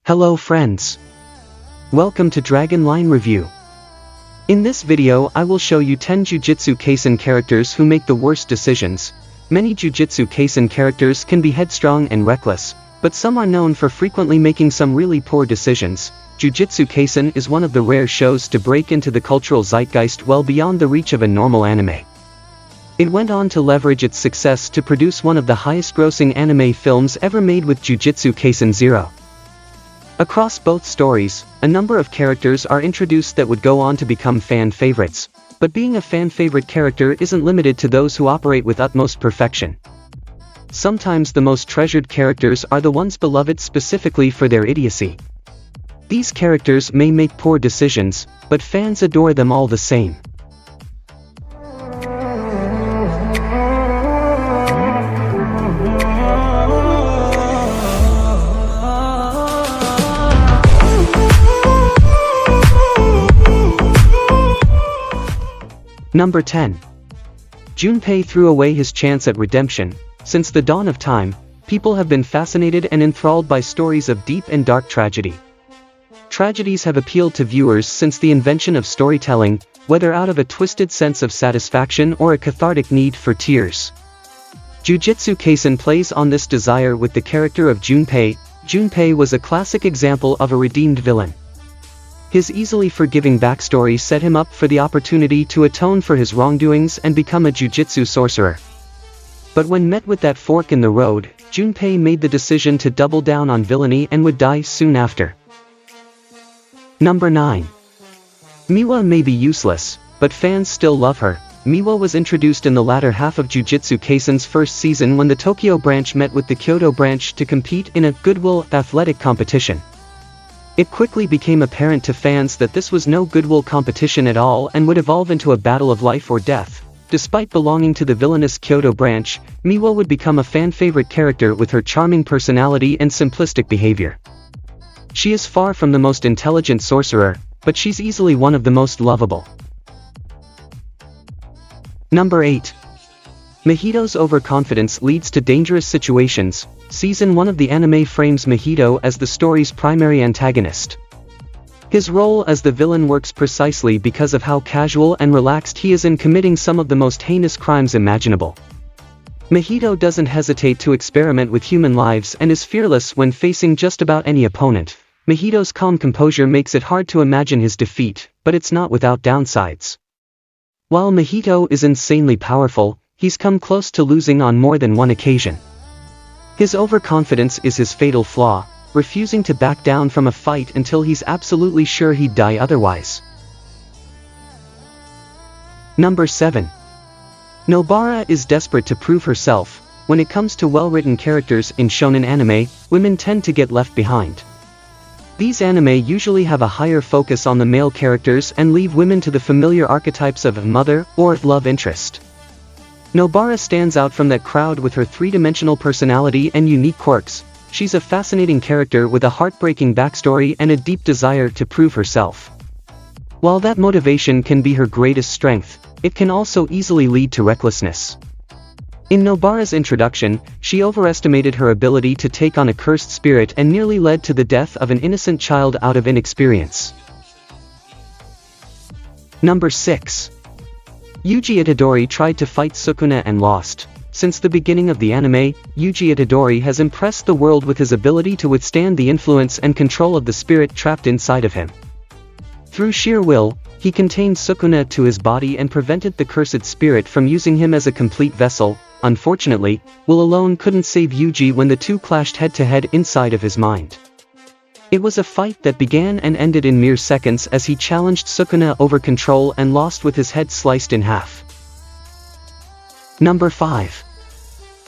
Hello friends. Welcome to Dragon Line Review. In this video I will show you 10 Jujutsu Kaisen characters who make the worst decisions. Many Jujutsu Kaisen characters can be headstrong and reckless, but some are known for frequently making some really poor decisions. Jujutsu Kaisen is one of the rare shows to break into the cultural zeitgeist well beyond the reach of a normal anime. It went on to leverage its success to produce one of the highest-grossing anime films ever made with Jujutsu Kaisen 0. Across both stories, a number of characters are introduced that would go on to become fan favorites, but being a fan favorite character isn't limited to those who operate with utmost perfection. Sometimes the most treasured characters are the ones beloved specifically for their idiocy. These characters may make poor decisions, but fans adore them all the same. Number 10. Junpei threw away his chance at redemption. Since the dawn of time, people have been fascinated and enthralled by stories of deep and dark tragedy. Tragedies have appealed to viewers since the invention of storytelling, whether out of a twisted sense of satisfaction or a cathartic need for tears. Jujutsu Kaisen plays on this desire with the character of Junpei. Junpei was a classic example of a redeemed villain. His easily forgiving backstory set him up for the opportunity to atone for his wrongdoings and become a jujutsu sorcerer. But when met with that fork in the road, Junpei made the decision to double down on villainy and would die soon after. Number 9. Meiwa may be useless, but fans still love her. Meiwa was introduced in the latter half of Jujutsu Kaisen's first season when the Tokyo branch met with the Kyoto branch to compete in a Goodwill athletic competition. It quickly became apparent to fans that this was no goodwill competition at all and would evolve into a battle of life or death. Despite belonging to the villainous Kyoto branch, Meiwa would become a fan-favorite character with her charming personality and simplistic behavior. She is far from the most intelligent sorcerer, but she's easily one of the most lovable. Number 8. Mojito's overconfidence leads to dangerous situations. Season 1 of the anime frames Mojito as the story's primary antagonist. His role as the villain works precisely because of how casual and relaxed he is in committing some of the most heinous crimes imaginable. Mojito doesn't hesitate to experiment with human lives and is fearless when facing just about any opponent. Mojito's calm composure makes it hard to imagine his defeat, but it's not without downsides. While Mojito is insanely powerful, he's come close to losing on more than one occasion. His overconfidence is his fatal flaw, refusing to back down from a fight until he's absolutely sure he'd die otherwise. Number 7. Nobara is desperate to prove herself. When it comes to well-written characters in shonen anime, women tend to get left behind. These anime usually have a higher focus on the male characters and leave women to the familiar archetypes of a mother or love interest. Nobara stands out from that crowd with her three-dimensional personality and unique quirks. She's a fascinating character with a heartbreaking backstory and a deep desire to prove herself. While that motivation can be her greatest strength, it can also easily lead to recklessness. In Nobara's introduction, she overestimated her ability to take on a cursed spirit and nearly led to the death of an innocent child out of inexperience. Number 6. Yuji Itadori tried to fight Sukuna and lost. Since the beginning of the anime, Yuji Itadori has impressed the world with his ability to withstand the influence and control of the spirit trapped inside of him. Through sheer will, he contained Sukuna to his body and prevented the cursed spirit from using him as a complete vessel. Unfortunately, will alone couldn't save Yuji when the two clashed head-to-head inside of his mind. It was a fight that began and ended in mere seconds as he challenged Sukuna over control and lost with his head sliced in half. Number 5.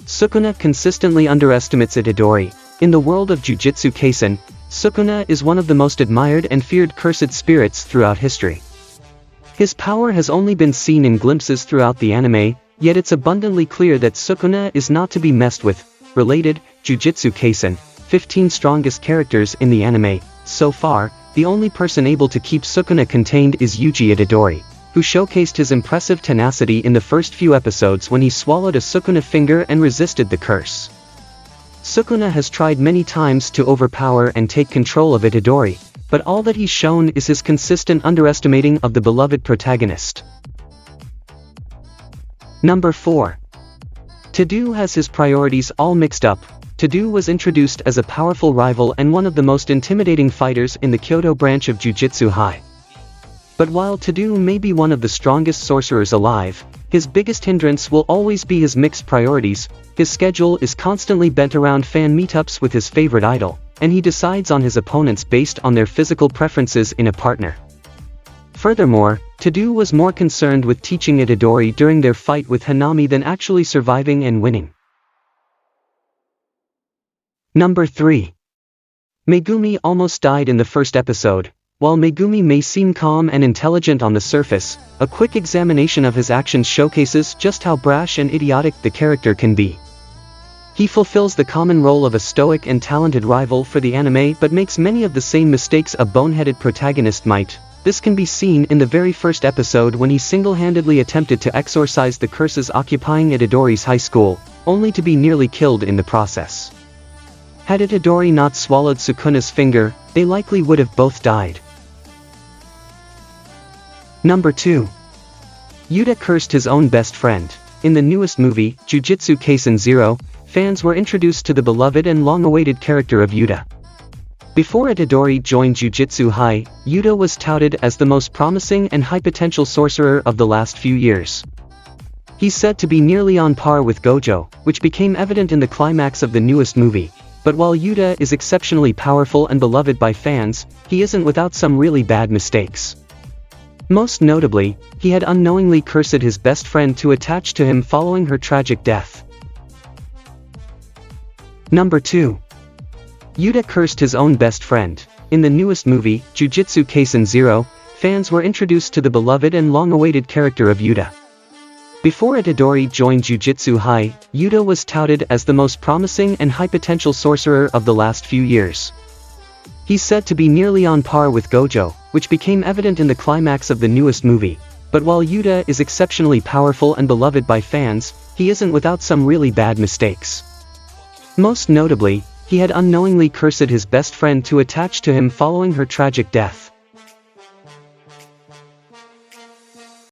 Sukuna consistently underestimates Itadori. In the world of Jujutsu Kaisen, Sukuna is one of the most admired and feared cursed spirits throughout history. His power has only been seen in glimpses throughout the anime, yet it's abundantly clear that Sukuna is not to be messed with. Related, Jujutsu Kaisen, 15 strongest characters in the anime. So far, the only person able to keep Sukuna contained is Yuji Itadori, who showcased his impressive tenacity in the first few episodes when he swallowed a Sukuna finger and resisted the curse. Sukuna has tried many times to overpower and take control of Itadori, but all that he's shown is his consistent underestimating of the beloved protagonist. Number 4. Tadou has his priorities all mixed up. Tadou was introduced as a powerful rival and one of the most intimidating fighters in the Kyoto branch of Jujutsu High. But while Tadou may be one of the strongest sorcerers alive, his biggest hindrance will always be his mixed priorities. His schedule is constantly bent around fan meetups with his favorite idol, and he decides on his opponents based on their physical preferences in a partner. Furthermore, Tadou was more concerned with teaching Itadori during their fight with Hanami than actually surviving and winning. Number 3. Megumi almost died in the first episode. While Megumi may seem calm and intelligent on the surface, a quick examination of his actions showcases just how brash and idiotic the character can be. He fulfills the common role of a stoic and talented rival for the anime but makes many of the same mistakes a boneheaded protagonist might. This can be seen in the very first episode when he single-handedly attempted to exorcise the curses occupying Itadori's high school, only to be nearly killed in the process. Had Itadori not swallowed Sukuna's finger, they likely would have both died. Number 2. Yuta cursed his own best friend. In the newest movie, Jujutsu Kaisen 0, fans were introduced to the beloved and long-awaited character of Yuda. Before Itadori joined Jujutsu High, Yuta was touted as the most promising and high-potential sorcerer of the last few years. He's said to be nearly on par with Gojo, which became evident in the climax of the newest movie. But while Yuta is exceptionally powerful and beloved by fans, he isn't without some really bad mistakes. Most notably, he had unknowingly cursed his best friend to attach to him following her tragic death. Number 2. Yuta cursed his own best friend. In the newest movie, Jujutsu Kaisen 0, fans were introduced to the beloved and long-awaited character of Yuda. Before Itadori joined Jujutsu High, Yuta was touted as the most promising and high-potential sorcerer of the last few years. He's said to be nearly on par with Gojo, which became evident in the climax of the newest movie. But while Yuta is exceptionally powerful and beloved by fans, he isn't without some really bad mistakes. Most notably, he had unknowingly cursed his best friend to attach to him following her tragic death.